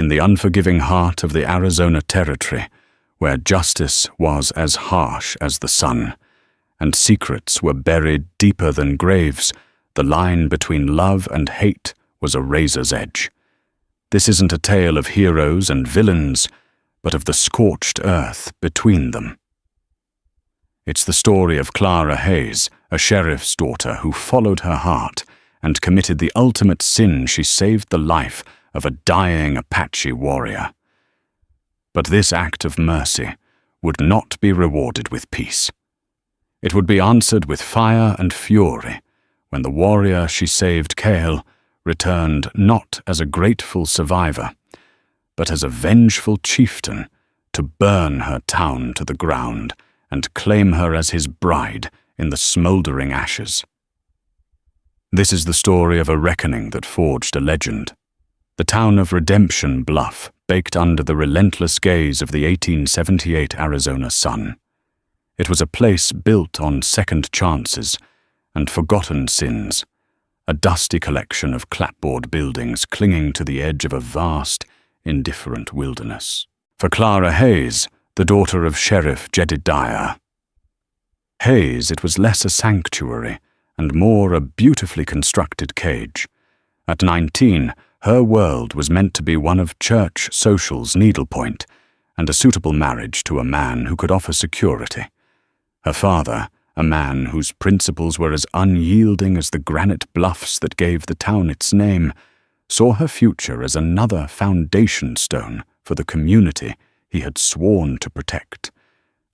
in the unforgiving heart of the Arizona Territory, where justice was as harsh as the sun, and secrets were buried deeper than graves, the line between love and hate was a razor's edge. This isn't a tale of heroes and villains, but of the scorched earth between them. It's the story of Clara Hayes, a sheriff's daughter who followed her heart and committed the ultimate sin. She saved the life of a dying Apache warrior. But this act of mercy would not be rewarded with peace. It would be answered with fire and fury when the warrior she saved, Cale, returned not as a grateful survivor, but as a vengeful chieftain to burn her town to the ground and claim her as his bride in the smoldering ashes. This is the story of a reckoning that forged a legend. The town of Redemption Bluff baked under the relentless gaze of the 1878 Arizona sun. It was a place built on second chances and forgotten sins, a dusty collection of clapboard buildings clinging to the edge of a vast, indifferent wilderness. For Clara Hayes, the daughter of Sheriff Jedediah Hayes, it was less a sanctuary and more a beautifully constructed cage. At 19, her world was meant to be one of church social's needlepoint and a suitable marriage to a man who could offer security. Her father, a man whose principles were as unyielding as the granite bluffs that gave the town its name, saw her future as another foundation stone for the community he had sworn to protect.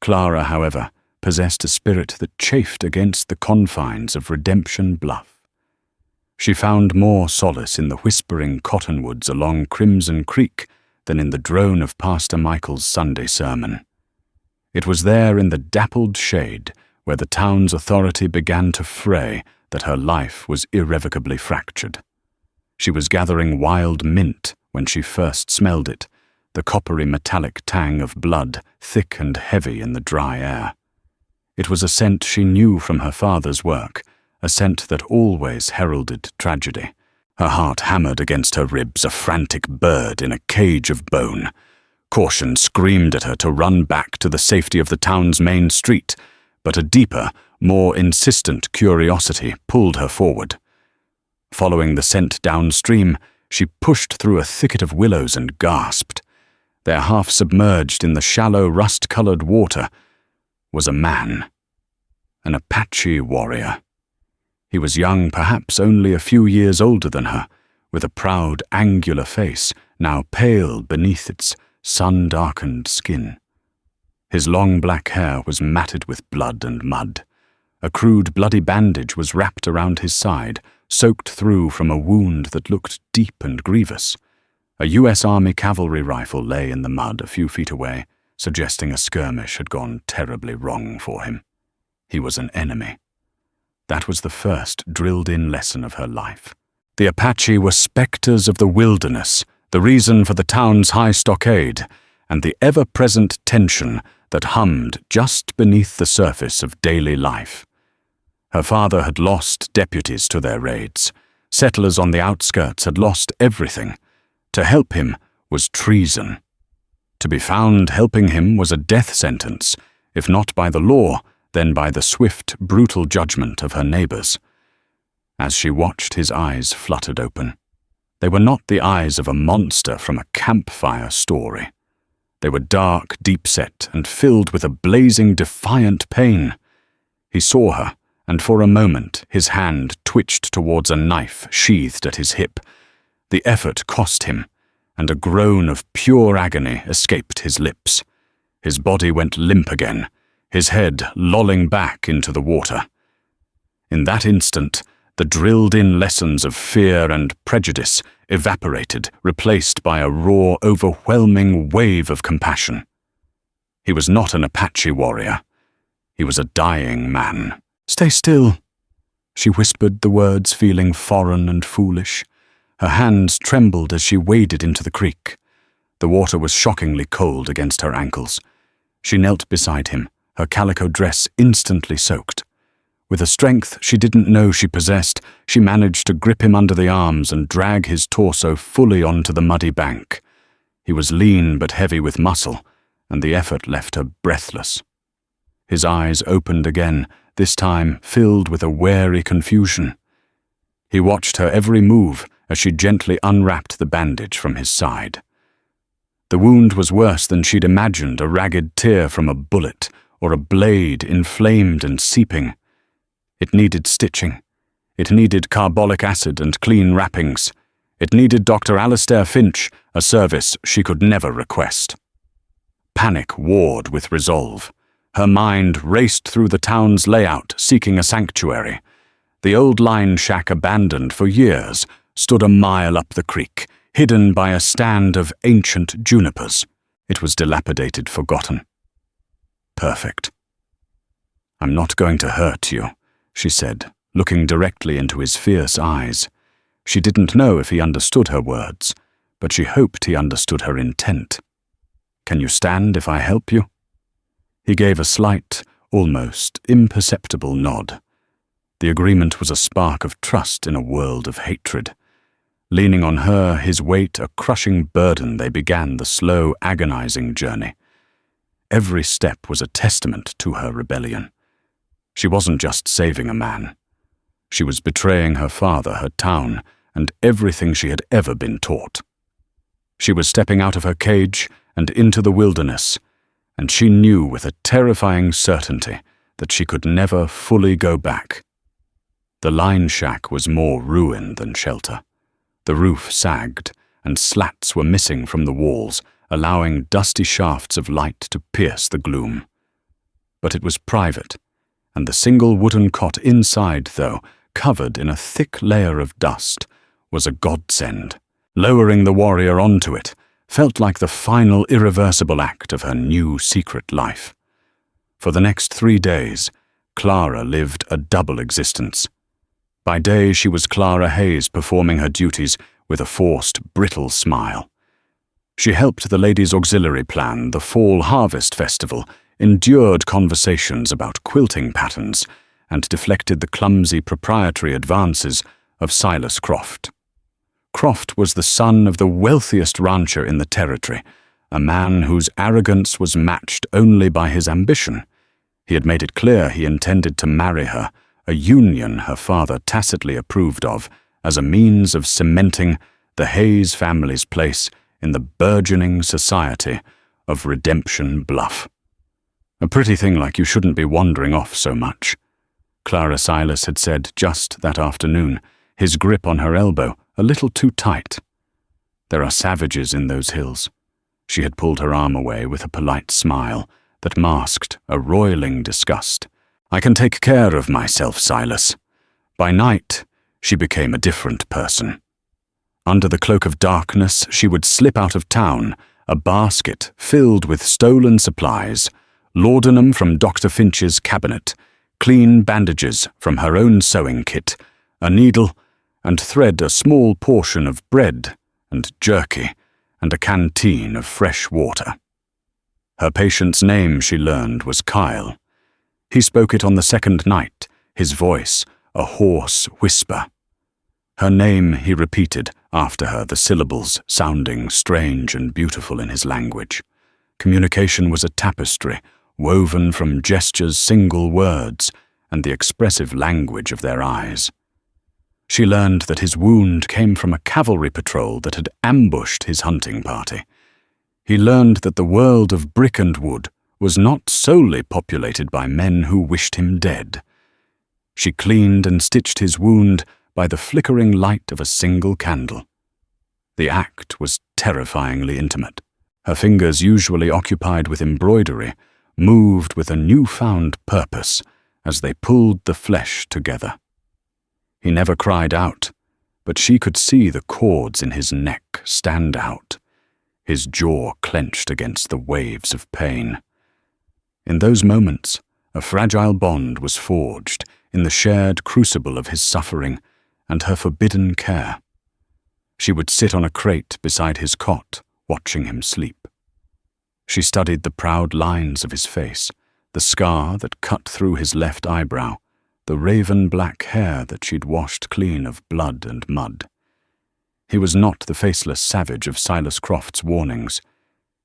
Clara, however, possessed a spirit that chafed against the confines of Redemption Bluff. She found more solace in the whispering cottonwoods along Crimson Creek than in the drone of Pastor Michael's Sunday sermon. It was there in the dappled shade where the town's authority began to fray that her life was irrevocably fractured. She was gathering wild mint when she first smelled it, the coppery metallic tang of blood thick and heavy in the dry air. It was a scent she knew from her father's work, a scent that always heralded tragedy. Her heart hammered against her ribs, a frantic bird in a cage of bone. Caution screamed at her to run back to the safety of the town's main street, but a deeper, more insistent curiosity pulled her forward. Following the scent downstream, she pushed through a thicket of willows and gasped. There, half submerged in the shallow, rust-colored water, was a man, an Apache warrior. He was young, perhaps only a few years older than her, with a proud, angular face, now pale beneath its sun-darkened skin. His long black hair was matted with blood and mud. A crude, bloody bandage was wrapped around his side, soaked through from a wound that looked deep and grievous. A U.S. Army cavalry rifle lay in the mud a few feet away, suggesting a skirmish had gone terribly wrong for him. He was an enemy. That was the first drilled-in lesson of her life. The Apache were specters of the wilderness, the reason for the town's high stockade, and the ever-present tension that hummed just beneath the surface of daily life. Her father had lost deputies to their raids. Settlers on the outskirts had lost everything. To help him was treason. To be found helping him was a death sentence, if not by the law, then by the swift, brutal judgment of her neighbors. As she watched, his eyes fluttered open. They were not the eyes of a monster from a campfire story. They were dark, deep-set, and filled with a blazing, defiant pain. He saw her, and for a moment his hand twitched towards a knife sheathed at his hip. The effort cost him, and a groan of pure agony escaped his lips. His body went limp again, his head lolling back into the water. In that instant, the drilled-in lessons of fear and prejudice evaporated, replaced by a raw, overwhelming wave of compassion. He was not an Apache warrior. He was a dying man. "Stay still," she whispered the words, feeling foreign and foolish. Her hands trembled as she waded into the creek. The water was shockingly cold against her ankles. She knelt beside him, her calico dress instantly soaked. With a strength she didn't know she possessed, she managed to grip him under the arms and drag his torso fully onto the muddy bank. He was lean but heavy with muscle, and the effort left her breathless. His eyes opened again, this time filled with a wary confusion. He watched her every move as she gently unwrapped the bandage from his side. The wound was worse than she'd imagined, a ragged tear from a bullet or a blade inflamed and seeping. It needed stitching. It needed carbolic acid and clean wrappings. It needed Dr. Alastair Finch, a service she could never request. Panic warred with resolve. Her mind raced through the town's layout, seeking a sanctuary. The old line shack, abandoned for years, stood a mile up the creek, hidden by a stand of ancient junipers. It was dilapidated, forgotten. Perfect. "I'm not going to hurt you," she said, looking directly into his fierce eyes. She didn't know if he understood her words, but she hoped he understood her intent. "Can you stand if I help you?" He gave a slight, almost imperceptible nod. The agreement was a spark of trust in a world of hatred. Leaning on her, his weight a crushing burden, they began the slow, agonizing journey. Every step was a testament to her rebellion. She wasn't just saving a man. She was betraying her father, her town, and everything she had ever been taught. She was stepping out of her cage and into the wilderness, and she knew with a terrifying certainty that she could never fully go back. The line shack was more ruin than shelter. The roof sagged, and slats were missing from the walls, allowing dusty shafts of light to pierce the gloom. But it was private, and the single wooden cot inside, though covered in a thick layer of dust, was a godsend. Lowering the warrior onto it felt like the final irreversible act of her new secret life. For the next 3 days, Clara lived a double existence. By day, she was Clara Hayes, performing her duties with a forced, brittle smile. She helped the Ladies' Auxiliary plan the Fall Harvest Festival, endured conversations about quilting patterns, and deflected the clumsy proprietary advances of Silas Croft. Croft was the son of the wealthiest rancher in the territory, a man whose arrogance was matched only by his ambition. He had made it clear he intended to marry her, a union her father tacitly approved of as a means of cementing the Hayes family's place in the burgeoning society of Redemption Bluff. A pretty thing like you shouldn't be wandering off so much, Clara Silas had said just that afternoon, his grip on her elbow a little too tight. There are savages in those hills. She had pulled her arm away with a polite smile that masked a roiling disgust. "I can take care of myself, Silas." By night, she became a different person. Under the cloak of darkness, she would slip out of town, a basket filled with stolen supplies, laudanum from Dr. Finch's cabinet, clean bandages from her own sewing kit, a needle, and thread a small portion of bread and jerky, and a canteen of fresh water. Her patient's name, she learned, was Kyle. He spoke it on the second night, his voice a hoarse whisper. Her name he repeated after her, the syllables sounding strange and beautiful in his language. Communication was a tapestry, woven from gestures, single words, and the expressive language of their eyes. She learned that his wound came from a cavalry patrol that had ambushed his hunting party. He learned that the world of brick and wood was not solely populated by men who wished him dead. She cleaned and stitched his wound by the flickering light of a single candle. The act was terrifyingly intimate. Her fingers, usually occupied with embroidery, moved with a newfound purpose as they pulled the flesh together. He never cried out, but she could see the cords in his neck stand out. His jaw clenched against the waves of pain. In those moments, a fragile bond was forged in the shared crucible of his suffering and her forbidden care. She would sit on a crate beside his cot, watching him sleep. She studied the proud lines of his face, the scar that cut through his left eyebrow, the raven-black hair that she'd washed clean of blood and mud. He was not the faceless savage of Silas Croft's warnings.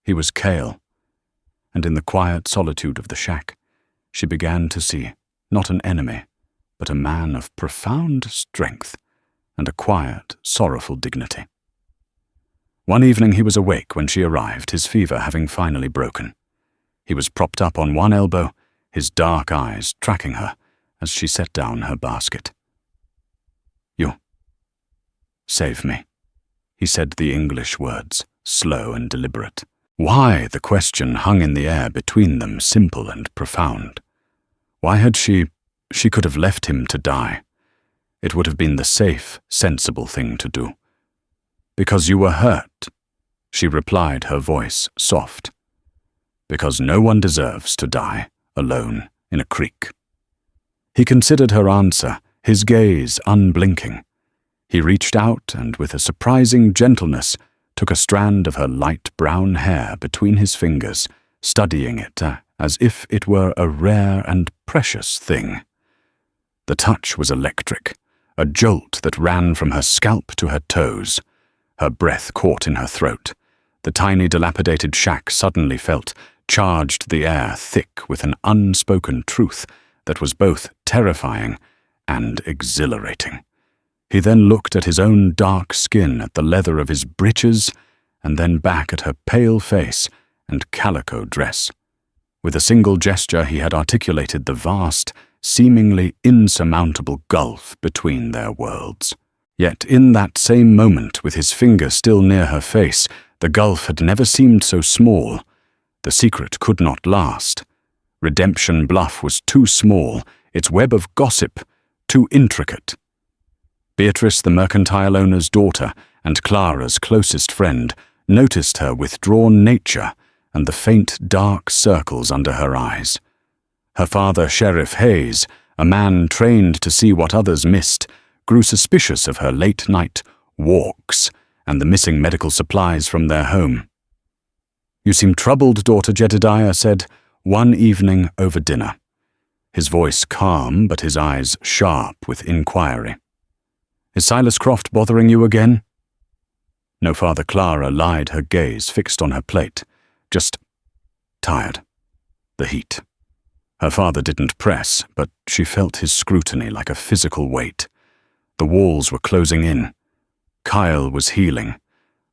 He was Cale, and in the quiet solitude of the shack, she began to see not an enemy, but a man of profound strength and a quiet, sorrowful dignity. One evening he was awake when she arrived, his fever having finally broken. He was propped up on one elbow, his dark eyes tracking her as she set down her basket. "You save me," he said the English words, slow and deliberate. Why, the question hung in the air between them, simple and profound. Why had she could have left him to die. It would have been the safe, sensible thing to do. "Because you were hurt," she replied, her voice soft. "Because no one deserves to die alone in a creek." He considered her answer, his gaze unblinking. He reached out and, with a surprising gentleness, took a strand of her light brown hair between his fingers, studying it as if it were a rare and precious thing. The touch was electric, a jolt that ran from her scalp to her toes. Her breath caught in her throat. The tiny dilapidated shack suddenly felt charged the air thick with an unspoken truth that was both terrifying and exhilarating. He then looked at his own dark skin, at the leather of his breeches, and then back at her pale face and calico dress. With a single gesture he had articulated the vast, seemingly insurmountable gulf between their worlds. Yet in that same moment, with his finger still near her face, the gulf had never seemed so small. The secret could not last. Redemption Bluff was too small, its web of gossip too intricate. Beatrice, the mercantile owner's daughter and Clara's closest friend, noticed her withdrawn nature and the faint dark circles under her eyes. Her father, Sheriff Hayes, a man trained to see what others missed, grew suspicious of her late-night walks and the missing medical supplies from their home. "You seem troubled, daughter," Jedediah said, one evening over dinner. His voice calm, but his eyes sharp with inquiry. "Is Silas Croft bothering you again?" No, Father. Clara lied, her gaze fixed on her plate. "Just tired. The heat." Her father didn't press, but she felt his scrutiny like a physical weight. The walls were closing in. Kyle was healing.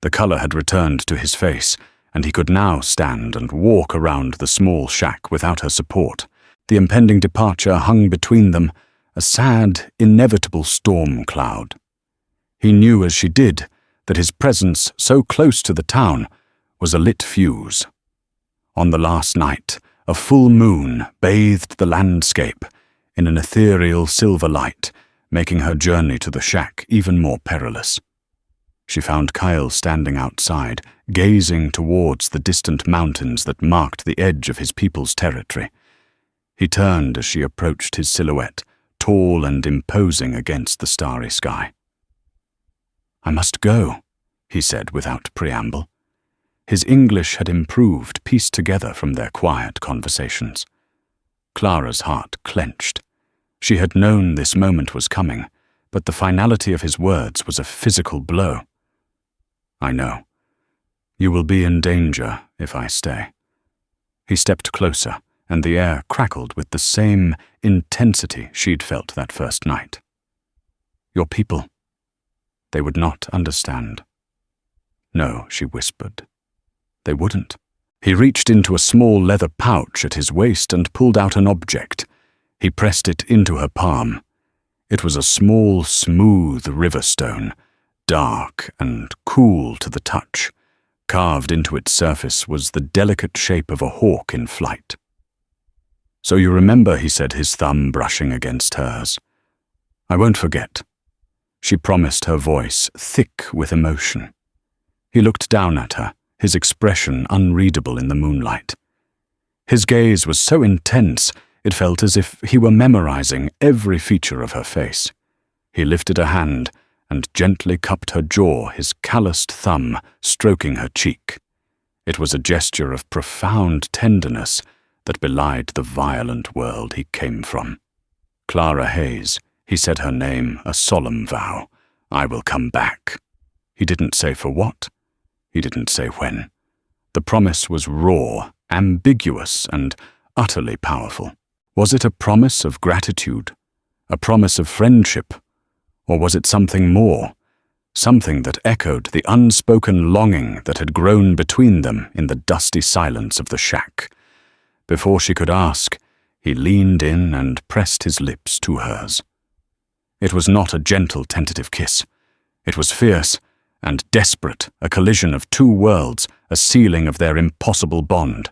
The color had returned to his face, and he could now stand and walk around the small shack without her support. The impending departure hung between them, a sad, inevitable storm cloud. He knew as she did that his presence so close to the town was a lit fuse. On the last night, a full moon bathed the landscape in an ethereal silver light, making her journey to the shack even more perilous. She found Kyle standing outside, gazing towards the distant mountains that marked the edge of his people's territory. He turned as she approached his silhouette, tall and imposing against the starry sky. "I must go," he said without preamble. His English had improved, pieced together from their quiet conversations. Clara's heart clenched. She had known this moment was coming, but the finality of his words was a physical blow. "I know. You will be in danger if I stay." He stepped closer, and the air crackled with the same intensity she'd felt that first night. "Your people, they would not understand." "No," she whispered. "They wouldn't." He reached into a small leather pouch at his waist and pulled out an object. He pressed it into her palm. It was a small, smooth river stone, dark and cool to the touch. Carved into its surface was the delicate shape of a hawk in flight. "So you remember," he said, his thumb brushing against hers. "I won't forget," she promised, her voice thick with emotion. He looked down at her, his expression unreadable in the moonlight. His gaze was so intense, it felt as if he were memorizing every feature of her face. He lifted a hand and gently cupped her jaw, his calloused thumb stroking her cheek. It was a gesture of profound tenderness that belied the violent world he came from. "Clara Hayes," he said her name, a solemn vow. "I will come back." He didn't say for what. He didn't say when. The promise was raw, ambiguous, and utterly powerful. Was it a promise of gratitude? A promise of friendship? Or was it something more? Something that echoed the unspoken longing that had grown between them in the dusty silence of the shack. Before she could ask, he leaned in and pressed his lips to hers. It was not a gentle, tentative kiss. It was fierce and desperate, a collision of two worlds, a sealing of their impossible bond.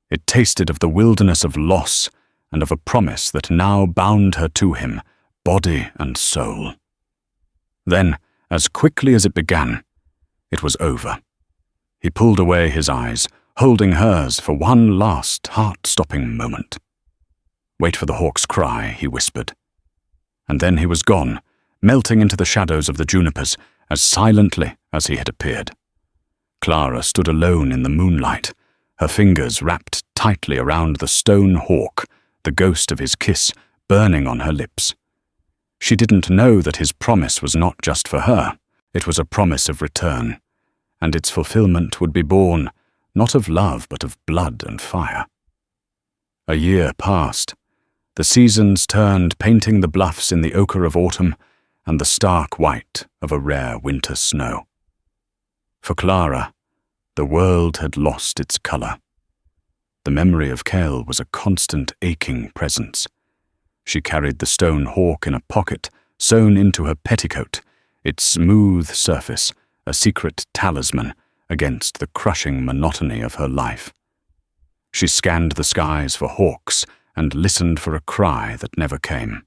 It tasted of the wilderness of loss and of a promise that now bound her to him, body and soul. Then, as quickly as it began, it was over. He pulled away his eyes, holding hers for one last heart-stopping moment. "Wait for the hawk's cry," he whispered. And then he was gone, melting into the shadows of the junipers as silently as he had appeared. Clara stood alone in the moonlight, her fingers wrapped tightly around the stone hawk, the ghost of his kiss burning on her lips. She didn't know that his promise was not just for her. It was a promise of return, and its fulfillment would be born not of love but of blood and fire. A year passed. The seasons turned, painting the bluffs in the ochre of autumn and the stark white of a rare winter snow. For Clara, the world had lost its color. The memory of Cale was a constant aching presence. She carried the stone hawk in a pocket sewn into her petticoat, its smooth surface a secret talisman against the crushing monotony of her life. She scanned the skies for hawks and listened for a cry that never came.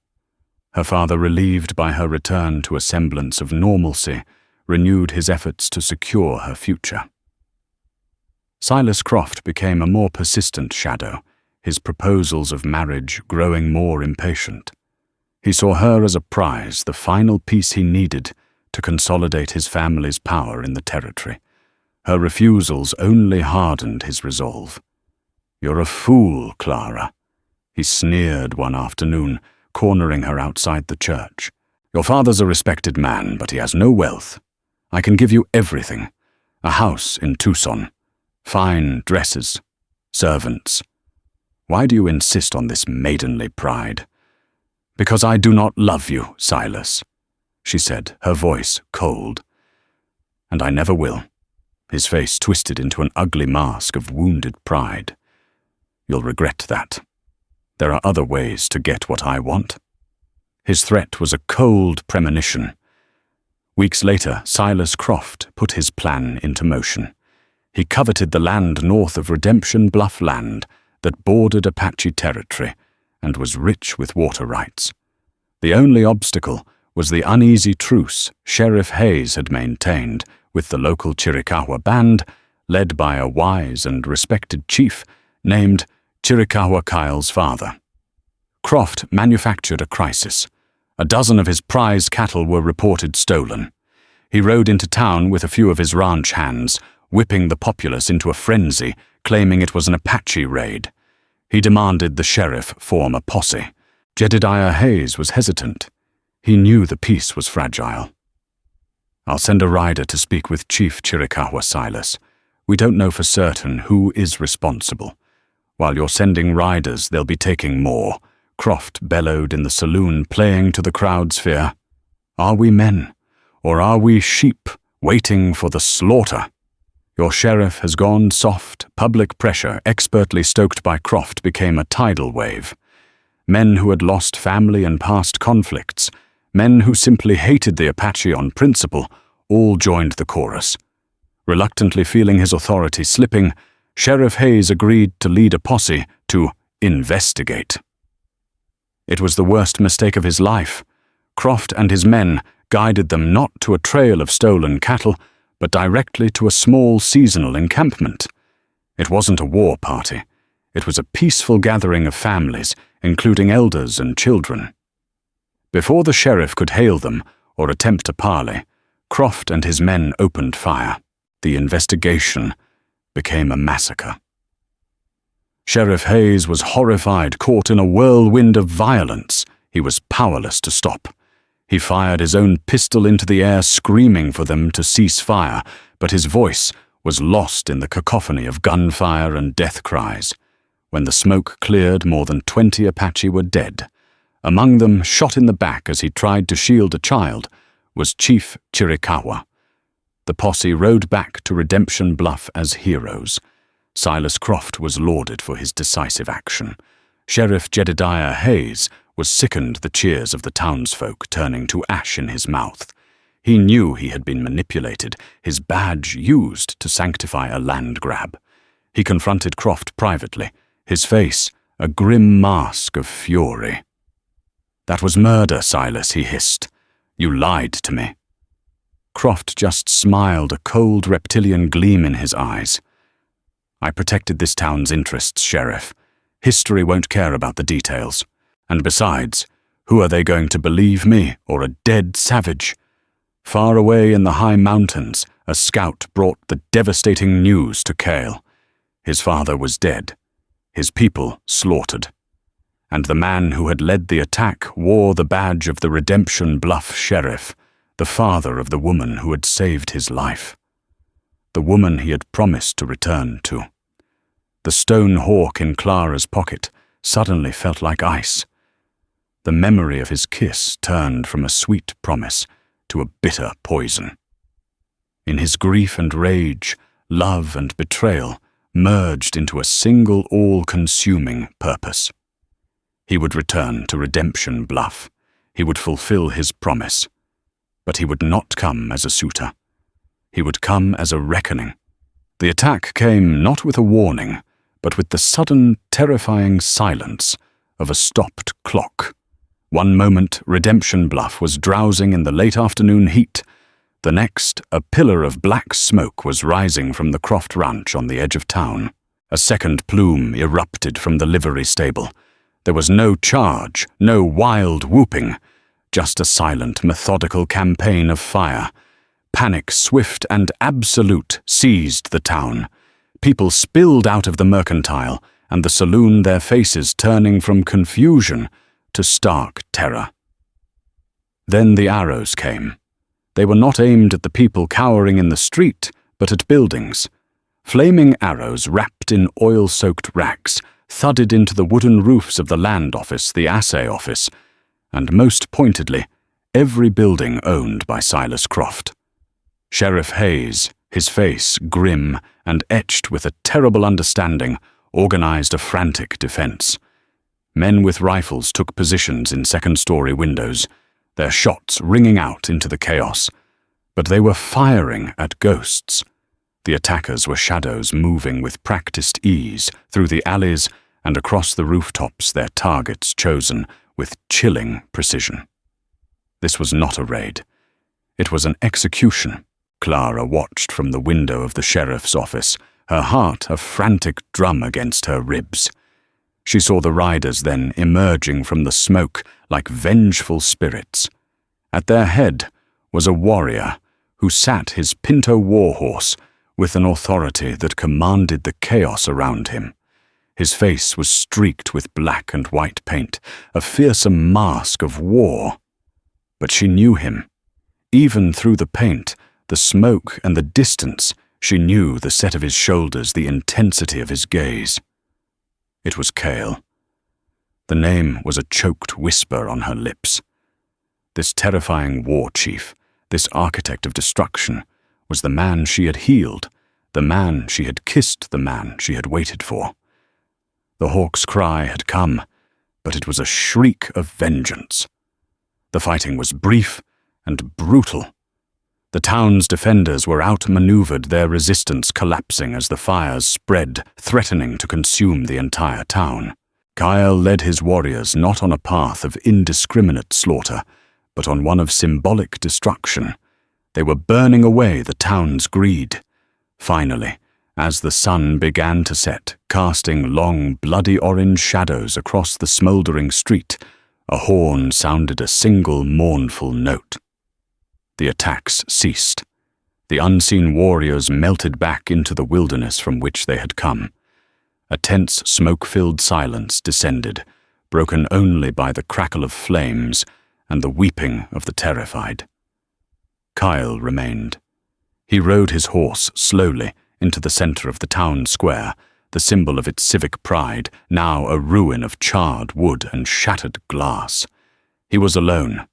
Her father, relieved by her return to a semblance of normalcy, renewed his efforts to secure her future. Silas Croft became a more persistent shadow, his proposals of marriage growing more impatient. He saw her as a prize, the final piece he needed to consolidate his family's power in the territory. Her refusals only hardened his resolve. "You're a fool, Clara," he sneered one afternoon, cornering her outside the church. "Your father's a respected man, but he has no wealth. I can give you everything. A house in Tucson, fine dresses, servants. Why do you insist on this maidenly pride?" "Because I do not love you, Silas," she said, her voice cold. "And I never will." His face twisted into an ugly mask of wounded pride. "You'll regret that. There are other ways to get what I want." His threat was a cold premonition. Weeks later, Silas Croft put his plan into motion. He coveted the land north of Redemption Bluff Land that bordered Apache territory and was rich with water rights. The only obstacle was the uneasy truce Sheriff Hayes had maintained with the local Chiricahua band, led by a wise and respected chief named Chiricahua Kyle's father. Croft manufactured a crisis. A dozen of his prize cattle were reported stolen. He rode into town with a few of his ranch hands, whipping the populace into a frenzy, claiming it was an Apache raid. He demanded the sheriff form a posse. Jedediah Hayes was hesitant. He knew the peace was fragile. "I'll send a rider to speak with Chief Chiricahua, Silas. We don't know for certain who is responsible. While you're sending riders, they'll be taking more," Croft bellowed in the saloon, playing to the crowd's fear. "Are we men, or are we sheep waiting for the slaughter?" Your sheriff has gone soft. Public pressure, expertly stoked by Croft, became a tidal wave. Men who had lost family and past conflicts, men who simply hated the Apache on principle, all joined the chorus. Reluctantly feeling his authority slipping, Sheriff Hayes agreed to lead a posse to investigate. It was the worst mistake of his life. Croft and his men guided them not to a trail of stolen cattle, but directly to a small seasonal encampment. It wasn't a war party. It was a peaceful gathering of families, including elders and children. Before the sheriff could hail them or attempt a parley, Croft and his men opened fire. The investigation became a massacre. Sheriff Hayes was horrified, caught in a whirlwind of violence he was powerless to stop. He fired his own pistol into the air, screaming for them to cease fire, but his voice was lost in the cacophony of gunfire and death cries. When the smoke cleared, more than 20 Apache were dead. Among them, shot in the back as he tried to shield a child, was Chief Chiricahua. The posse rode back to Redemption Bluff as heroes. Silas Croft was lauded for his decisive action. Sheriff Jedediah Hayes was sickened the cheers of the townsfolk, turning to ash in his mouth. He knew he had been manipulated, his badge used to sanctify a land grab. He confronted Croft privately, his face a grim mask of fury. "That was murder, Silas," he hissed. "You lied to me." Croft just smiled, a cold reptilian gleam in his eyes. "I protected this town's interests, Sheriff. History won't care about the details. And besides, who are they going to believe, me or a dead savage?" Far away in the high mountains, a scout brought the devastating news to Cale. His father was dead, his people slaughtered. And the man who had led the attack wore the badge of the Redemption Bluff Sheriff, the father of the woman who had saved his life. The woman he had promised to return to. The stone hawk in Clara's pocket suddenly felt like ice. The memory of his kiss turned from a sweet promise to a bitter poison. In his grief and rage, love and betrayal merged into a single all-consuming purpose. He would return to Redemption Bluff. He would fulfill his promise. But he would not come as a suitor. He would come as a reckoning. The attack came not with a warning, but with the sudden, terrifying silence of a stopped clock. One moment, Redemption Bluff was drowsing in the late afternoon heat. The next, a pillar of black smoke was rising from the Croft Ranch on the edge of town. A second plume erupted from the livery stable. There was no charge, no wild whooping, just a silent, methodical campaign of fire. Panic, swift and absolute, seized the town. People spilled out of the mercantile and the saloon, their faces turning from confusion to stark terror. Then the arrows came. They were not aimed at the people cowering in the street, but at buildings. Flaming arrows wrapped in oil-soaked racks thudded into the wooden roofs of the land office, the assay office, and most pointedly, every building owned by Silas Croft. Sheriff Hayes, his face grim and etched with a terrible understanding, organized a frantic defense. Men with rifles took positions in second-story windows, their shots ringing out into the chaos. But they were firing at ghosts. The attackers were shadows moving with practiced ease through the alleys and across the rooftops, their targets chosen with chilling precision. This was not a raid. It was an execution. Clara watched from the window of the sheriff's office, her heart a frantic drum against her ribs. She saw the riders then emerging from the smoke like vengeful spirits. At their head was a warrior who sat his pinto warhorse with an authority that commanded the chaos around him. His face was streaked with black and white paint, a fearsome mask of war. But she knew him. Even through the paint, the smoke and the distance, she knew the set of his shoulders, the intensity of his gaze. It was Cale. The name was a choked whisper on her lips. This terrifying war chief, this architect of destruction, was the man she had healed, the man she had kissed, the man she had waited for. The hawk's cry had come, but it was a shriek of vengeance. The fighting was brief and brutal. The town's defenders were outmaneuvered, their resistance collapsing as the fires spread, threatening to consume the entire town. Kyle led his warriors not on a path of indiscriminate slaughter, but on one of symbolic destruction. They were burning away the town's greed. Finally, as the sun began to set, casting long, bloody orange shadows across the smouldering street, a horn sounded a single mournful note. The attacks ceased. The unseen warriors melted back into the wilderness from which they had come. A tense, smoke-filled silence descended, broken only by the crackle of flames and the weeping of the terrified. Kyle remained. He rode his horse slowly into the center of the town square, the symbol of its civic pride, now a ruin of charred wood and shattered glass. He was alone,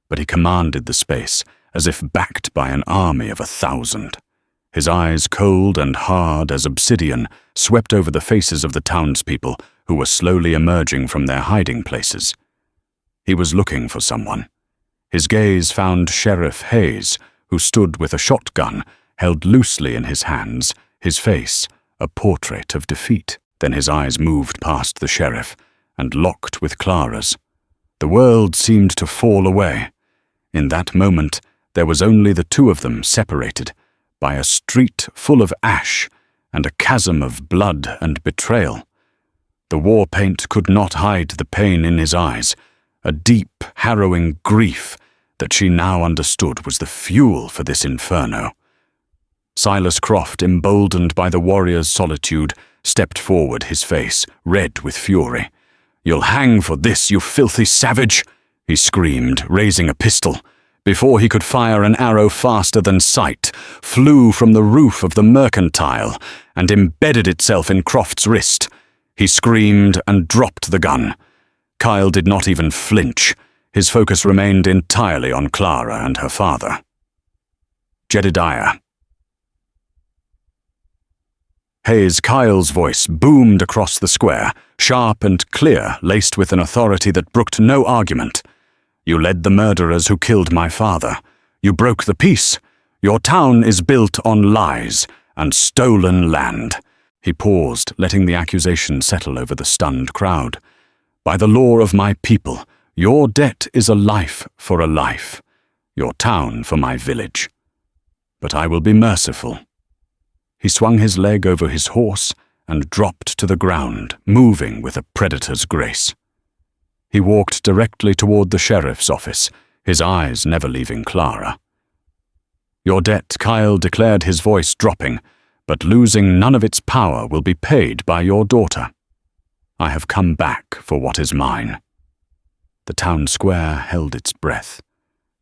but he commanded the space as if backed by an army of 1,000. His eyes, cold and hard as obsidian, swept over the faces of the townspeople who were slowly emerging from their hiding places. He was looking for someone. His gaze found Sheriff Hayes, who stood with a shotgun held loosely in his hands, his face a portrait of defeat. Then his eyes moved past the sheriff and locked with Clara's. The world seemed to fall away. In that moment, there was only the two of them separated by a street full of ash and a chasm of blood and betrayal. The war paint could not hide the pain in his eyes, a deep, harrowing grief that she now understood was the fuel for this inferno. Silas Croft, emboldened by the warrior's solitude, stepped forward, his face red with fury. "You'll hang for this, you filthy savage!" he screamed, raising a pistol. Before he could fire, an arrow faster than sight flew from the roof of the mercantile and embedded itself in Croft's wrist. He screamed and dropped the gun. Kyle did not even flinch. His focus remained entirely on Clara and her father. Jedediah. Kyle's voice boomed across the square, sharp and clear, laced with an authority that brooked no argument. "You led the murderers who killed my father. You broke the peace. Your town is built on lies and stolen land." He paused, letting the accusation settle over the stunned crowd. "By the law of my people, your debt is a life for a life, your town for my village. But I will be merciful." He swung his leg over his horse and dropped to the ground, moving with a predator's grace. He walked directly toward the sheriff's office, his eyes never leaving Clara. "Your debt," Kyle declared, his voice dropping, "but losing none of its power will be paid by your daughter. I have come back for what is mine." The town square held its breath.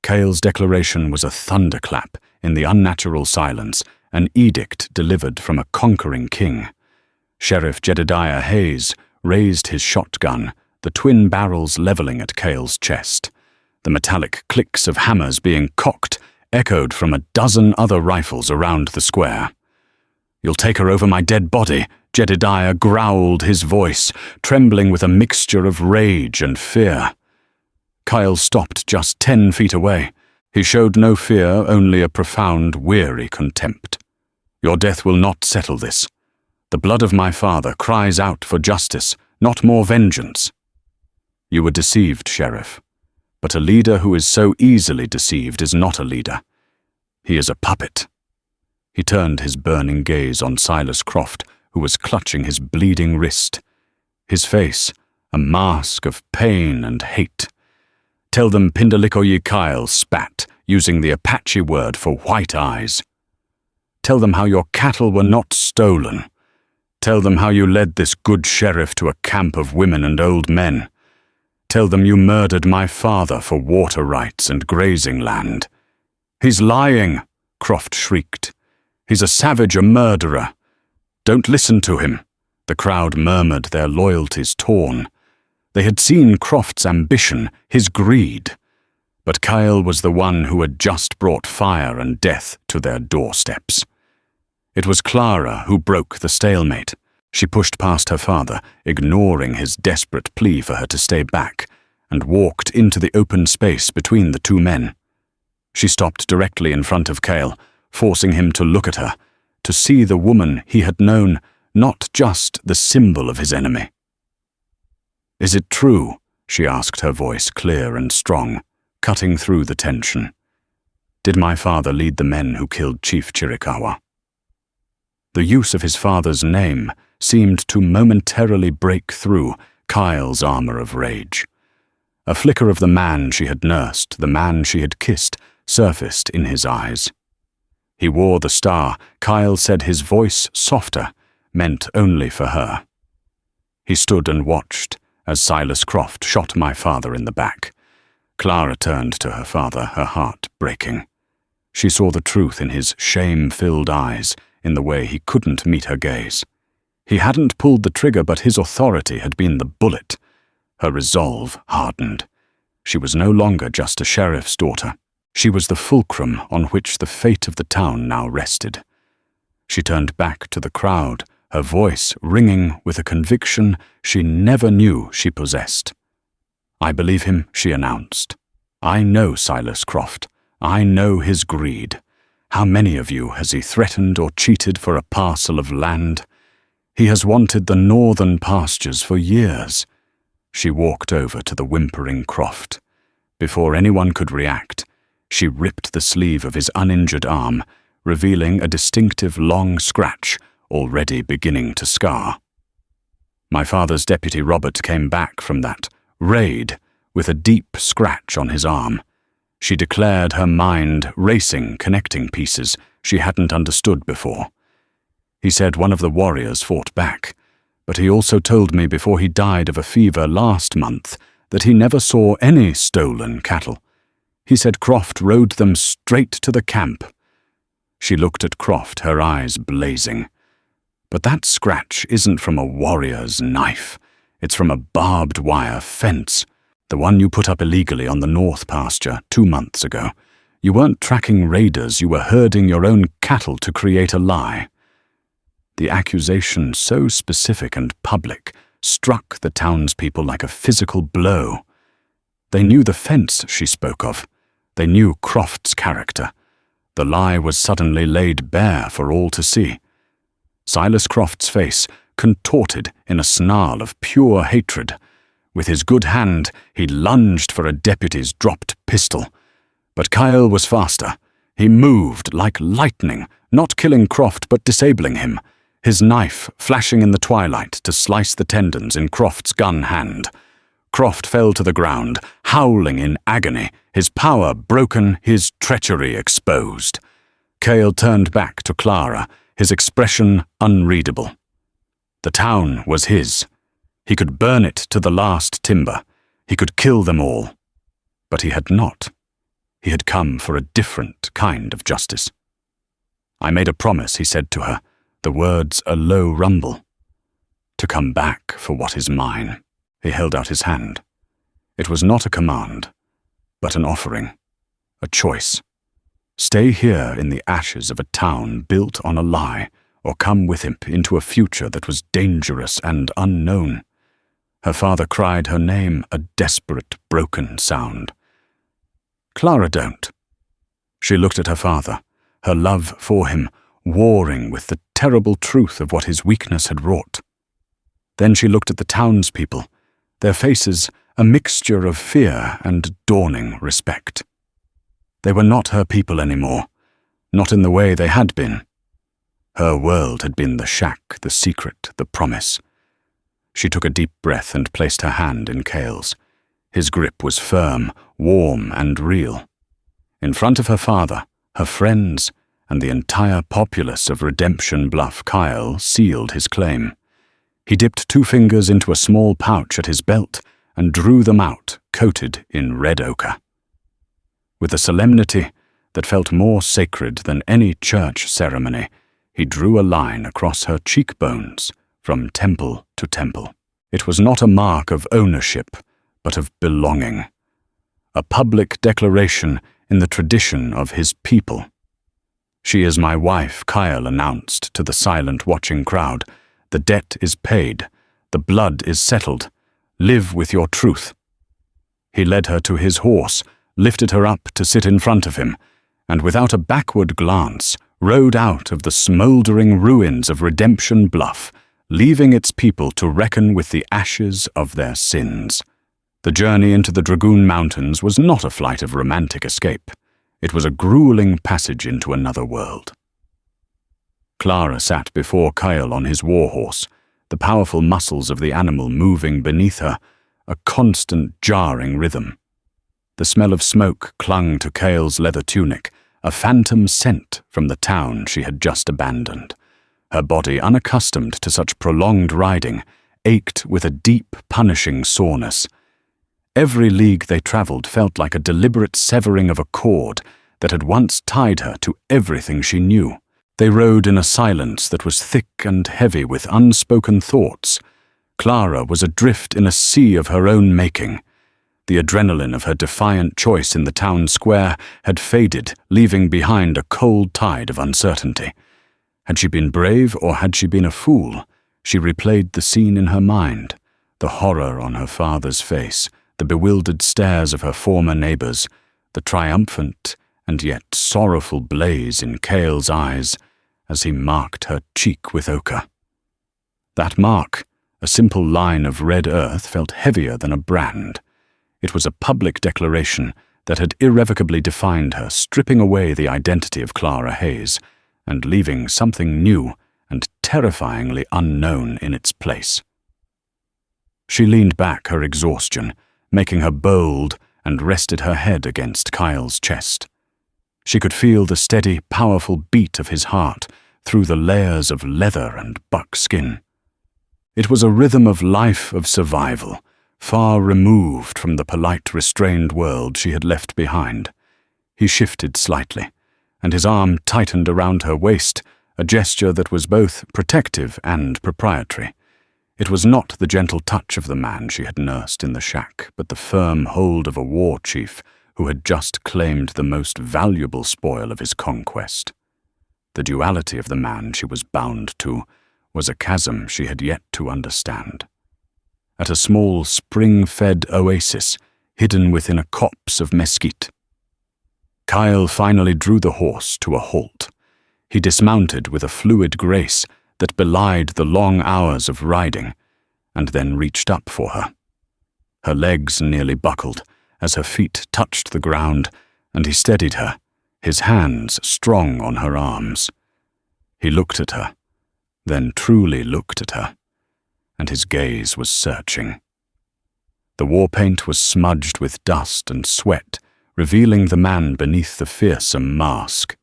Kyle's declaration was a thunderclap in the unnatural silence, an edict delivered from a conquering king. Sheriff Jedediah Hayes raised his shotgun, the twin barrels leveling at Kyle's chest. The metallic clicks of hammers being cocked echoed from a dozen other rifles around the square. "You'll take her over my dead body," Jedediah growled, his voice trembling with a mixture of rage and fear. Kyle stopped just 10 feet away. He showed no fear, only a profound, weary contempt. "Your death will not settle this. The blood of my father cries out for justice, not more vengeance." "You were deceived, Sheriff. But a leader who is so easily deceived is not a leader. He is a puppet." He turned his burning gaze on Silas Croft, who was clutching his bleeding wrist. His face, a mask of pain and hate. "Tell them Pindalikoyi Kyle spat, using the Apache word for white eyes. Tell them how your cattle were not stolen. Tell them how you led this good sheriff to a camp of women and old men. Tell them you murdered my father for water rights and grazing land." "He's lying," Croft shrieked. "He's a savage, a murderer. Don't listen to him." The crowd murmured, their loyalties torn. They had seen Croft's ambition, his greed. But Kyle was the one who had just brought fire and death to their doorsteps. It was Clara who broke the stalemate. She pushed past her father, ignoring his desperate plea for her to stay back, and walked into the open space between the two men. She stopped directly in front of Kyle, forcing him to look at her, to see the woman he had known, not just the symbol of his enemy. "Is it true?" she asked, her voice clear and strong, cutting through the tension. "Did my father lead the men who killed Chief Chiricahua?" The use of his father's name seemed to momentarily break through Kyle's armor of rage. A flicker of the man she had nursed, the man she had kissed, surfaced in his eyes. He wore the star, Kyle said, his voice softer, meant only for her. He stood and watched as Silas Croft shot my father in the back. Clara turned to her father, her heart breaking. She saw the truth in his shame-filled eyes, in the way he couldn't meet her gaze. He hadn't pulled the trigger, but his authority had been the bullet. Her resolve hardened. She was no longer just a sheriff's daughter. She was the fulcrum on which the fate of the town now rested. She turned back to the crowd, her voice ringing with a conviction she never knew she possessed. "I believe him," she announced. "I know Silas Croft. I know his greed. How many of you has he threatened or cheated for a parcel of land? He has wanted the northern pastures for years." She walked over to the whimpering Croft. Before anyone could react, she ripped the sleeve of his uninjured arm, revealing a distinctive long scratch already beginning to scar. My father's deputy Robert came back from that raid with a deep scratch on his arm. She declared, her mind racing connecting pieces she hadn't understood before. He said one of the warriors fought back, but he also told me before he died of a fever last month that he never saw any stolen cattle. He said Croft rode them straight to the camp. She looked at Croft, her eyes blazing. "But that scratch isn't from a warrior's knife. It's from a barbed wire fence. The one you put up illegally on the north pasture 2 months ago. You weren't tracking raiders, you were herding your own cattle to create a lie." The accusation, so specific and public, struck the townspeople like a physical blow. They knew the fence she spoke of. They knew Croft's character. The lie was suddenly laid bare for all to see. Silas Croft's face contorted in a snarl of pure hatred. With his good hand, he lunged for a deputy's dropped pistol. But Kyle was faster. He moved like lightning, not killing Croft but disabling him, his knife flashing in the twilight to slice the tendons in Croft's gun hand. Croft fell to the ground, howling in agony, his power broken, his treachery exposed. Cale turned back to Clara, his expression unreadable. The town was his. He could burn it to the last timber. He could kill them all. But he had not. He had come for a different kind of justice. "I made a promise," he said to her, the words a low rumble. "To come back for what is mine." He held out his hand. It was not a command, but an offering, a choice. Stay here in the ashes of a town built on a lie, or come with him into a future that was dangerous and unknown. Her father cried her name, a desperate, broken sound. "Clara, don't." She looked at her father, her love for him warring with the terrible truth of what his weakness had wrought. Then she looked at the townspeople, their faces a mixture of fear and dawning respect. They were not her people anymore, not in the way they had been. Her world had been the shack, the secret, the promise. She took a deep breath and placed her hand in Cale's. His grip was firm, warm, and real. In front of her father, her friends, and the entire populace of Redemption Bluff, Kyle sealed his claim. He dipped 2 fingers into a small pouch at his belt and drew them out, coated in red ochre. With a solemnity that felt more sacred than any church ceremony, he drew a line across her cheekbones from temple to temple. It was not a mark of ownership, but of belonging. A public declaration in the tradition of his people. "She is my wife," Kyle announced to the silent watching crowd. "The debt is paid. The blood is settled. Live with your truth." He led her to his horse, lifted her up to sit in front of him, and without a backward glance, rode out of the smoldering ruins of Redemption Bluff, leaving its people to reckon with the ashes of their sins. The journey into the Dragoon Mountains was not a flight of romantic escape. It was a grueling passage into another world. Clara sat before Kyle on his warhorse, the powerful muscles of the animal moving beneath her, a constant jarring rhythm. The smell of smoke clung to Cale's leather tunic, a phantom scent from the town she had just abandoned. Her body, unaccustomed to such prolonged riding, ached with a deep, punishing soreness. Every league they travelled felt like a deliberate severing of a cord that had once tied her to everything she knew. They rode in a silence that was thick and heavy with unspoken thoughts. Clara was adrift in a sea of her own making. The adrenaline of her defiant choice in the town square had faded, leaving behind a cold tide of uncertainty. Had she been brave or had she been a fool? She replayed the scene in her mind, the horror on her father's face, the bewildered stares of her former neighbours, the triumphant and yet sorrowful blaze in Cale's eyes as he marked her cheek with ochre. That mark, a simple line of red earth, felt heavier than a brand. It was a public declaration that had irrevocably defined her, stripping away the identity of Clara Hayes and leaving something new and terrifyingly unknown in its place. She leaned back, her exhaustion making her bold, and rested her head against Kyle's chest. She could feel the steady, powerful beat of his heart through the layers of leather and buckskin. It was a rhythm of life, of survival, far removed from the polite, restrained world she had left behind. He shifted slightly, and his arm tightened around her waist, a gesture that was both protective and proprietary. It was not the gentle touch of the man she had nursed in the shack, but the firm hold of a war chief who had just claimed the most valuable spoil of his conquest. The duality of the man she was bound to was a chasm she had yet to understand. At a small spring-fed oasis, hidden within a copse of mesquite, Kyle finally drew the horse to a halt. He dismounted with a fluid grace that belied the long hours of riding, and then reached up for her. Her legs nearly buckled as her feet touched the ground, and he steadied her, his hands strong on her arms. He looked at her, then truly looked at her, and his gaze was searching. The war paint was smudged with dust and sweat, revealing the man beneath the fearsome mask.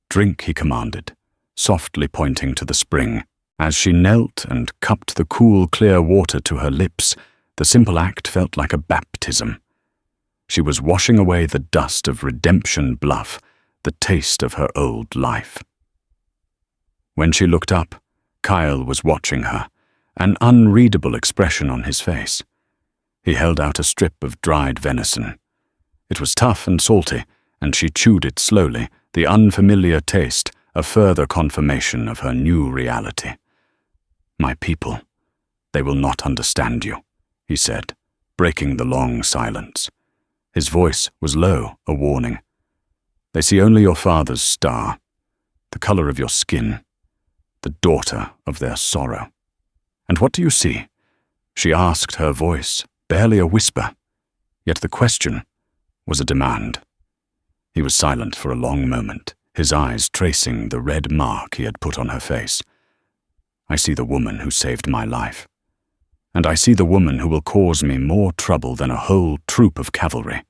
"Drink," he commanded, softly pointing to the spring. As she knelt and cupped the cool, clear water to her lips, the simple act felt like a baptism. She was washing away the dust of Redemption Bluff, the taste of her old life. When she looked up, Kyle was watching her, an unreadable expression on his face. He held out a strip of dried venison. It was tough and salty, and she chewed it slowly, the unfamiliar taste a further confirmation of her new reality. "My people, they will not understand you," he said, breaking the long silence. His voice was low, a warning. "They see only your father's star, the color of your skin, the daughter of their sorrow. And what do you see?" She asked, her voice barely a whisper, yet the question was a demand. He was silent for a long moment, his eyes tracing the red mark he had put on her face. "I see the woman who saved my life, and I see the woman who will cause me more trouble than a whole troop of cavalry."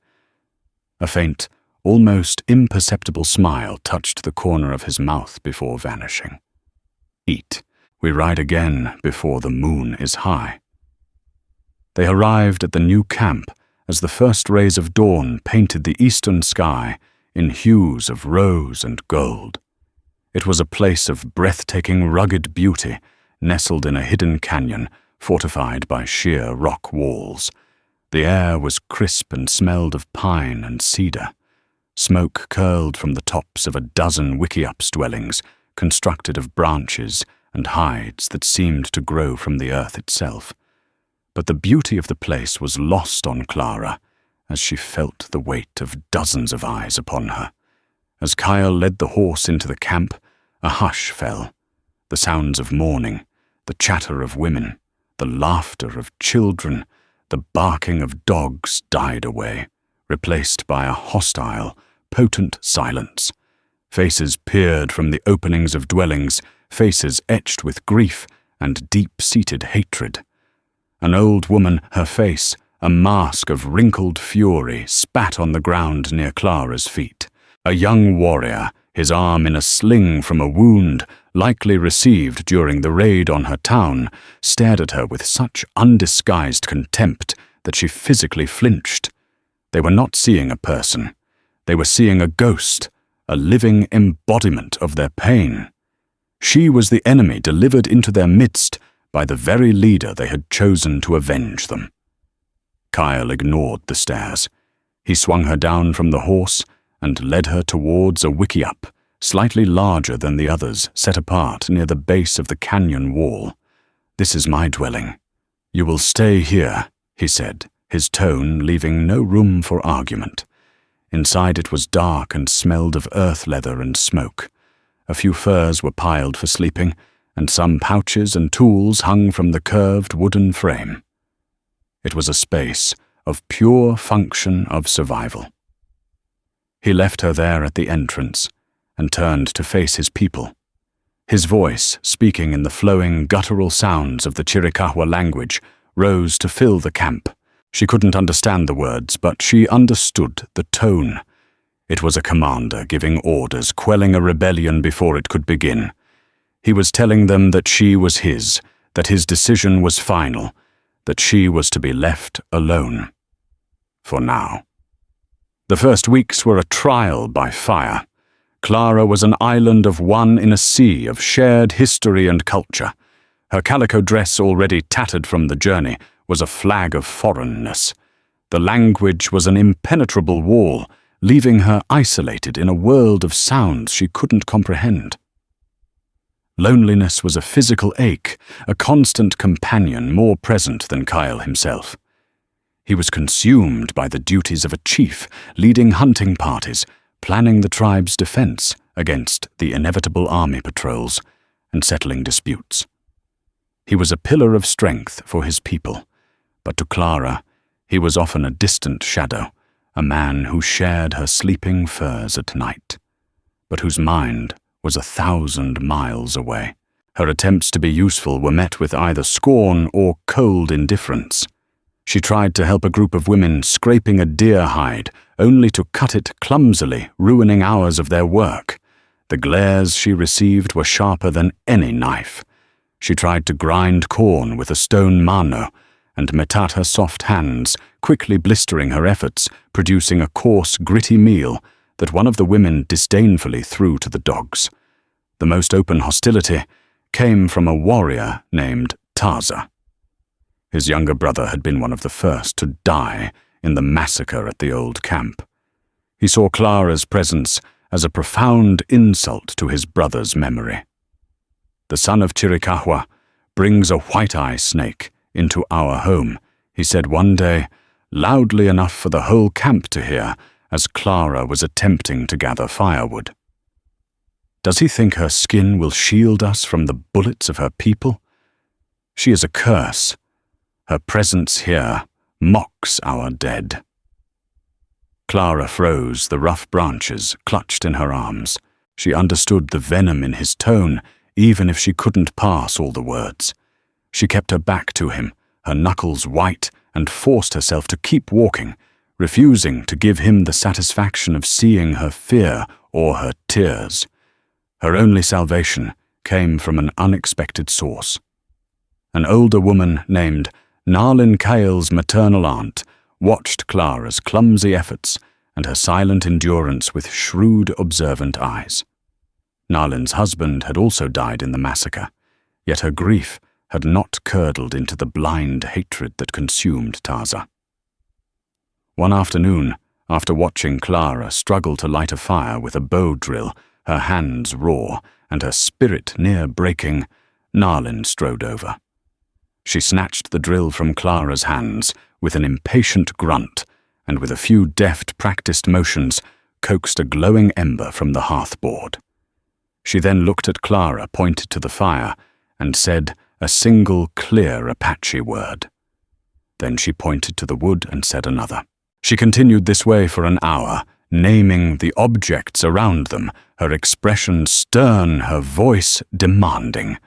A faint, almost imperceptible smile touched the corner of his mouth before vanishing. "Eat. We ride again before the moon is high." They arrived at the new camp as the first rays of dawn painted the eastern sky in hues of rose and gold. It was a place of breathtaking, rugged beauty, nestled in a hidden canyon, fortified by sheer rock walls. The air was crisp and smelled of pine and cedar. Smoke curled from the tops of a dozen wickiups dwellings, constructed of branches and hides that seemed to grow from the earth itself. But the beauty of the place was lost on Clara as she felt the weight of dozens of eyes upon her. As Kyle led the horse into the camp, a hush fell. The sounds of mourning, the chatter of women, the laughter of children, the barking of dogs died away, replaced by a hostile, potent silence. Faces peered from the openings of dwellings, faces etched with grief and deep-seated hatred. An old woman, her face, a mask of wrinkled fury, spat on the ground near Clara's feet. A young warrior, his arm in a sling from a wound likely received during the raid on her town, stared at her with such undisguised contempt that she physically flinched. They were not seeing a person. They were seeing a ghost, a living embodiment of their pain. She was the enemy delivered into their midst by the very leader they had chosen to avenge them. Kyle ignored the stares. He swung her down from the horse and led her towards a wickiup, slightly larger than the others, set apart near the base of the canyon wall. "This is my dwelling. You will stay here," he said, his tone leaving no room for argument. Inside it was dark and smelled of earth leather and smoke. A few furs were piled for sleeping, and some pouches and tools hung from the curved wooden frame. It was a space of pure function of survival. He left her there at the entrance and turned to face his people. His voice, speaking in the flowing, guttural sounds of the Chiricahua language, rose to fill the camp. She couldn't understand the words, but she understood the tone. It was a commander giving orders, quelling a rebellion before it could begin. He was telling them that she was his, that his decision was final, that she was to be left alone. For now. The first weeks were a trial by fire. Clara was an island of one in a sea of shared history and culture. Her calico dress, already tattered from the journey, was a flag of foreignness. The language was an impenetrable wall, leaving her isolated in a world of sounds she couldn't comprehend. Loneliness was a physical ache, a constant companion more present than Kyle himself. He was consumed by the duties of a chief, leading hunting parties, planning the tribe's defense against the inevitable army patrols, and settling disputes. He was a pillar of strength for his people, but to Clara, he was often a distant shadow, a man who shared her sleeping furs at night, but whose mind was 1,000 miles away. Her attempts to be useful were met with either scorn or cold indifference. She tried to help a group of women scraping a deer hide, only to cut it clumsily, ruining hours of their work. The glares she received were sharper than any knife. She tried to grind corn with a stone mano, and Metat her soft hands, quickly blistering her efforts, producing a coarse, gritty meal that one of the women disdainfully threw to the dogs. The most open hostility came from a warrior named Taza. His younger brother had been one of the first to die in the massacre at the old camp. He saw Clara's presence as a profound insult to his brother's memory. "The son of Chiricahua brings a white-eye snake into our home," he said one day, loudly enough for the whole camp to hear, as Clara was attempting to gather firewood. "Does he think her skin will shield us from the bullets of her people? She is a curse. Her presence here mocks our dead." Clara froze, the rough branches clutched in her arms. She understood the venom in his tone, even if she couldn't pass all the words. She kept her back to him, her knuckles white, and forced herself to keep walking, refusing to give him the satisfaction of seeing her fear or her tears. Her only salvation came from an unexpected source. An older woman named Narlin Kale's maternal aunt watched Clara's clumsy efforts and her silent endurance with shrewd, observant eyes. Narlin's husband had also died in the massacre, yet her grief had not curdled into the blind hatred that consumed Taza. One afternoon, after watching Clara struggle to light a fire with a bow drill, her hands raw and her spirit near breaking, Narlin strode over. She snatched the drill from Clara's hands with an impatient grunt, and with a few deft, practiced motions, coaxed a glowing ember from the hearthboard. She then looked at Clara, pointed to the fire, and said a single clear Apache word. Then she pointed to the wood and said another. She continued this way for an hour, naming the objects around them, her expression stern, her voice demanding.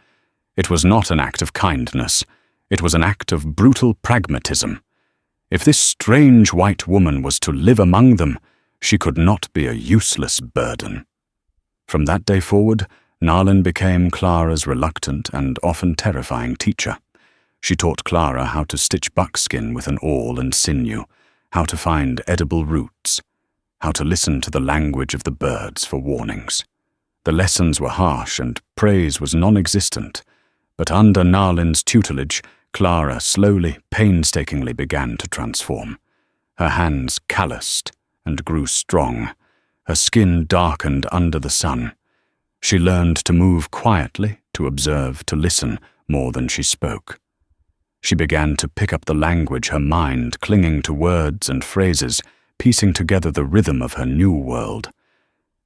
It was not an act of kindness. It was an act of brutal pragmatism. If this strange white woman was to live among them, she could not be a useless burden. From that day forward, Narlin became Clara's reluctant and often terrifying teacher. She taught Clara how to stitch buckskin with an awl and sinew, how to find edible roots, how to listen to the language of the birds for warnings. The lessons were harsh and praise was non-existent, but under Narlin's tutelage, Clara slowly, painstakingly began to transform. Her hands calloused and grew strong. Her skin darkened under the sun. She learned to move quietly, to observe, to listen more than she spoke. She began to pick up the language, her mind clinging to words and phrases, piecing together the rhythm of her new world.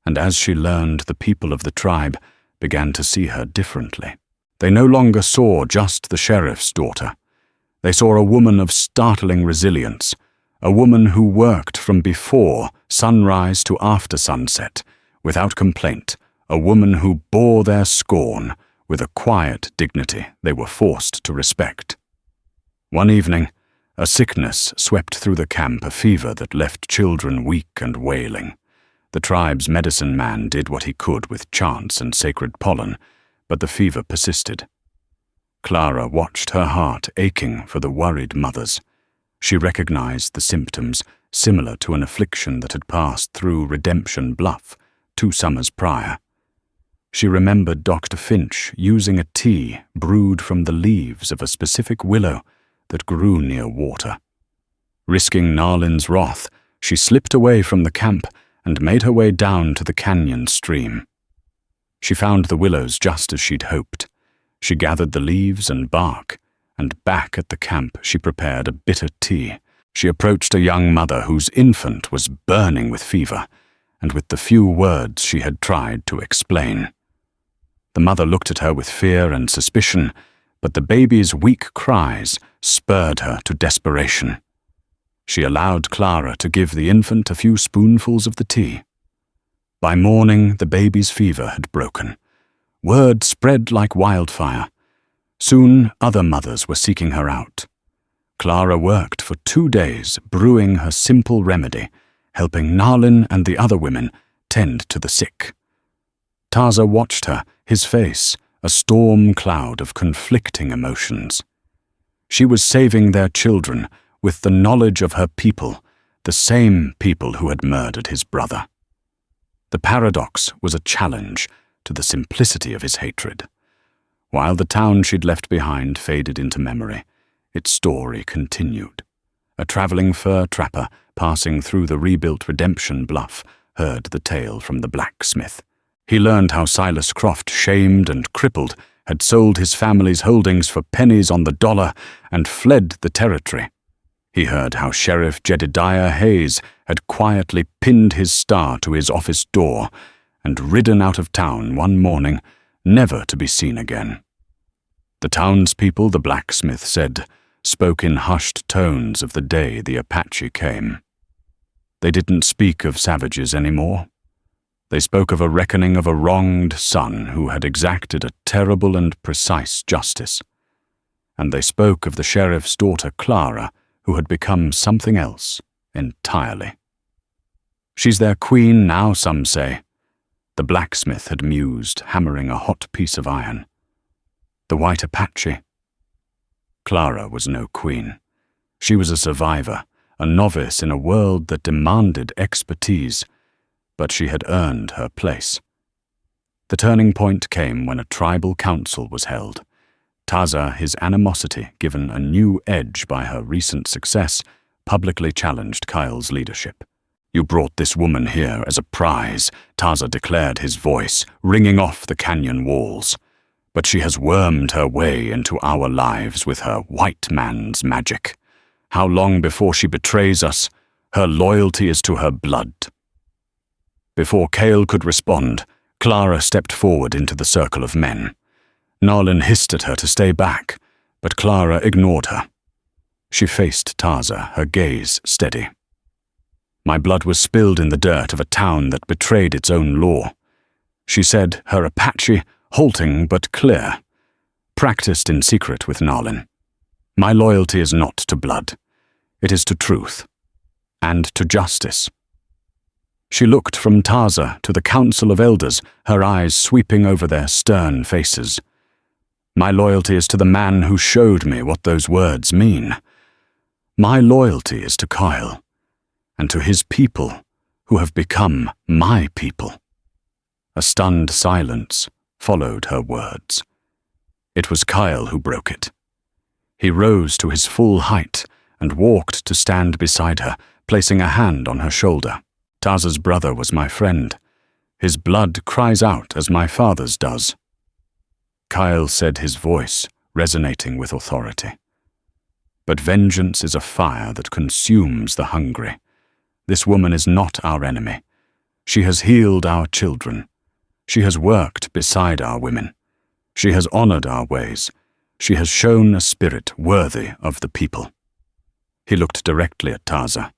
And as she learned, the people of the tribe began to see her differently. They no longer saw just the sheriff's daughter. They saw a woman of startling resilience, a woman who worked from before sunrise to after sunset, without complaint, a woman who bore their scorn with a quiet dignity they were forced to respect. One evening, a sickness swept through the camp, a fever that left children weak and wailing. The tribe's medicine man did what he could with chants and sacred pollen, but the fever persisted. Clara watched, her heart aching for the worried mothers. She recognized the symptoms, similar to an affliction that had passed through Redemption Bluff 2 summers prior. She remembered Dr. Finch using a tea brewed from the leaves of a specific willow that grew near water. Risking Narlin's wrath, she slipped away from the camp and made her way down to the canyon stream. She found the willows just as she'd hoped. She gathered the leaves and bark, and back at the camp she prepared a bitter tea. She approached a young mother whose infant was burning with fever, and with the few words she had tried to explain. The mother looked at her with fear and suspicion, but the baby's weak cries spurred her to desperation. She allowed Clara to give the infant a few spoonfuls of the tea. By morning, the baby's fever had broken. Word spread like wildfire. Soon, other mothers were seeking her out. Clara worked for 2 days, brewing her simple remedy, helping Narlin and the other women tend to the sick. Taza watched her, his face a storm cloud of conflicting emotions. She was saving their children with the knowledge of her people, the same people who had murdered his brother. The paradox was a challenge to the simplicity of his hatred. While the town she'd left behind faded into memory, its story continued. A traveling fur trapper passing through the rebuilt Redemption Bluff heard the tale from the blacksmith. He learned how Silas Croft, shamed and crippled, had sold his family's holdings for pennies on the dollar and fled the territory. He heard how Sheriff Jedediah Hayes had quietly pinned his star to his office door and ridden out of town one morning, never to be seen again. The townspeople, the blacksmith said, spoke in hushed tones of the day the Apache came. They didn't speak of savages anymore. They spoke of a reckoning of a wronged son who had exacted a terrible and precise justice. And they spoke of the sheriff's daughter Clara, who had become something else entirely. She's their queen now, some say. The blacksmith had mused, hammering a hot piece of iron. The white Apache. Clara was no queen. She was a survivor, a novice in a world that demanded expertise, but she had earned her place. The turning point came when a tribal council was held. Taza, his animosity given a new edge by her recent success, publicly challenged Kyle's leadership. "You brought this woman here as a prize," Taza declared, his voice ringing off the canyon walls. "But she has wormed her way into our lives with her white man's magic. How long before she betrays us? Her loyalty is to her blood." Before Cale could respond, Clara stepped forward into the circle of men. Narlin hissed at her to stay back, but Clara ignored her. She faced Taza, her gaze steady. "My blood was spilled in the dirt of a town that betrayed its own law," she said, her Apache halting but clear. Practiced in secret with Narlin. "My loyalty is not to blood. It is to truth. And to justice." She looked from Taza to the council of elders, her eyes sweeping over their stern faces. My loyalty is to the man who showed me what those words mean. My loyalty is to Kyle, and to his people who have become my people." A stunned silence followed her words. It was Kyle who broke it. He rose to his full height and walked to stand beside her, placing a hand on her shoulder. "Taza's brother was my friend. His blood cries out as my father's does." Kyle said, his voice resonating with authority. "But vengeance is a fire that consumes the hungry. This woman is not our enemy. She has healed our children. She has worked beside our women. She has honored our ways. She has shown a spirit worthy of the people." He looked directly at Taza.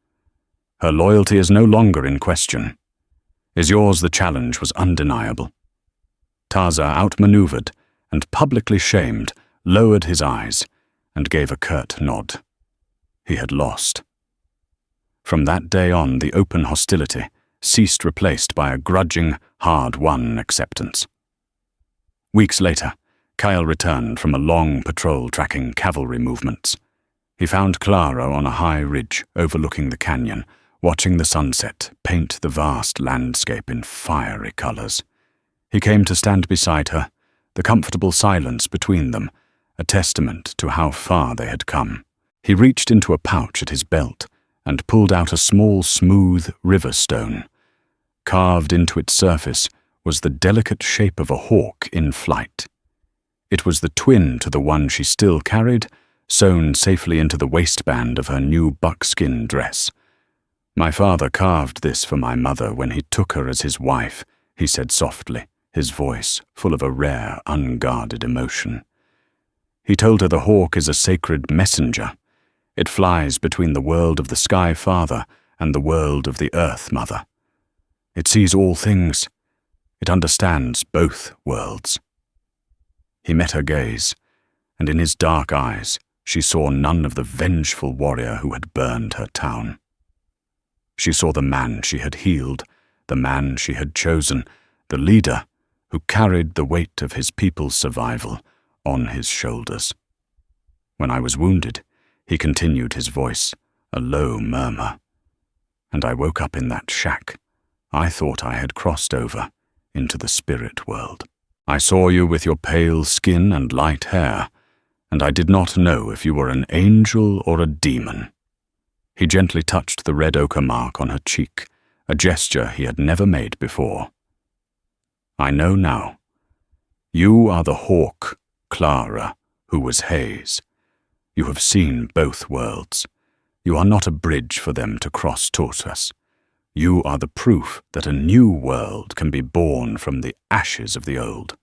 "Her loyalty is no longer in question. Is yours the challenge was undeniable." Taza, outmaneuvered and publicly shamed, lowered his eyes and gave a curt nod. He had lost. From that day on, the open hostility ceased, replaced by a grudging, hard-won acceptance. Weeks later, Kyle returned from a long patrol tracking cavalry movements. He found Clara on a high ridge overlooking the canyon, watching the sunset paint the vast landscape in fiery colors. He came to stand beside her, the comfortable silence between them, a testament to how far they had come. He reached into a pouch at his belt and pulled out a small, smooth river stone. Carved into its surface was the delicate shape of a hawk in flight. It was the twin to the one she still carried, sewn safely into the waistband of her new buckskin dress. "My father carved this for my mother when he took her as his wife," he said softly, his voice full of a rare, unguarded emotion. He told her the hawk is a sacred messenger. It flies between the world of the Sky Father and the world of the Earth Mother. It sees all things. It understands both worlds. He met her gaze, and in his dark eyes she saw none of the vengeful warrior who had burned her town. She saw the man she had healed, the man she had chosen, the leader who carried the weight of his people's survival on his shoulders. "When I was wounded," he continued, his voice a low murmur, "and I woke up in that shack, I thought I had crossed over into the spirit world. I saw you with your pale skin and light hair, and I did not know if you were an angel or a demon." He gently touched the red ochre mark on her cheek, a gesture he had never made before. "I know now. You are the hawk, Clara, who was Hayes. You have seen both worlds. You are not a bridge for them to cross toward us. You are the proof that a new world can be born from the ashes of the old."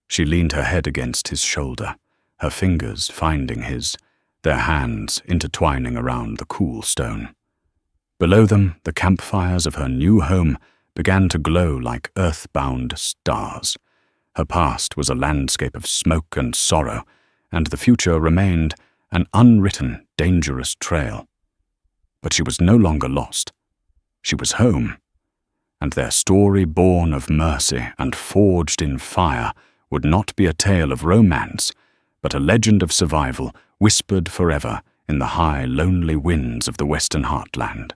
She leaned her head against his shoulder, her fingers finding his, their hands intertwining around the cool stone. Below them, the campfires of her new home began to glow like earthbound stars. Her past was a landscape of smoke and sorrow, and the future remained an unwritten, dangerous trail. But she was no longer lost. She was home, and their story born of mercy and forged in fire would not be a tale of romance, but a legend of survival whispered forever in the high, lonely winds of the Western Heartland.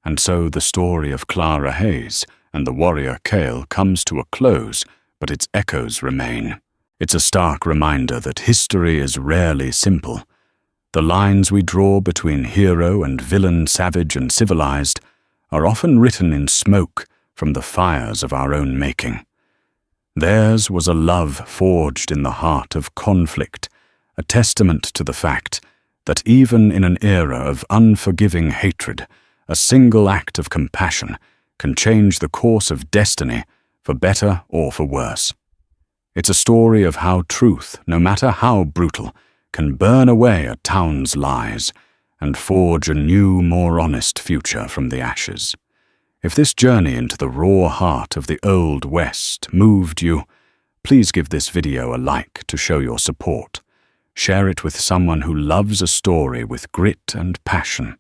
And so the story of Clara Hayes and the warrior Cale comes to a close, but its echoes remain. It's a stark reminder that history is rarely simple. The lines we draw between hero and villain, savage and civilized, are often written in smoke from the fires of our own making. Theirs was a love forged in the heart of conflict, a testament to the fact that even in an era of unforgiving hatred, a single act of compassion can change the course of destiny for better or for worse. It's a story of how truth, no matter how brutal, can burn away a town's lies and forge a new, more honest future from the ashes. If this journey into the raw heart of the Old West moved you, please give this video a like to show your support. Share it with someone who loves a story with grit and passion.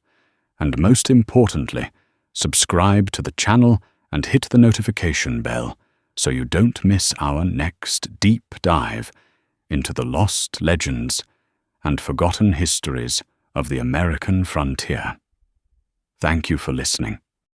And most importantly, subscribe to the channel and hit the notification bell so you don't miss our next deep dive into the lost legends and forgotten histories of the American frontier. Thank you for listening.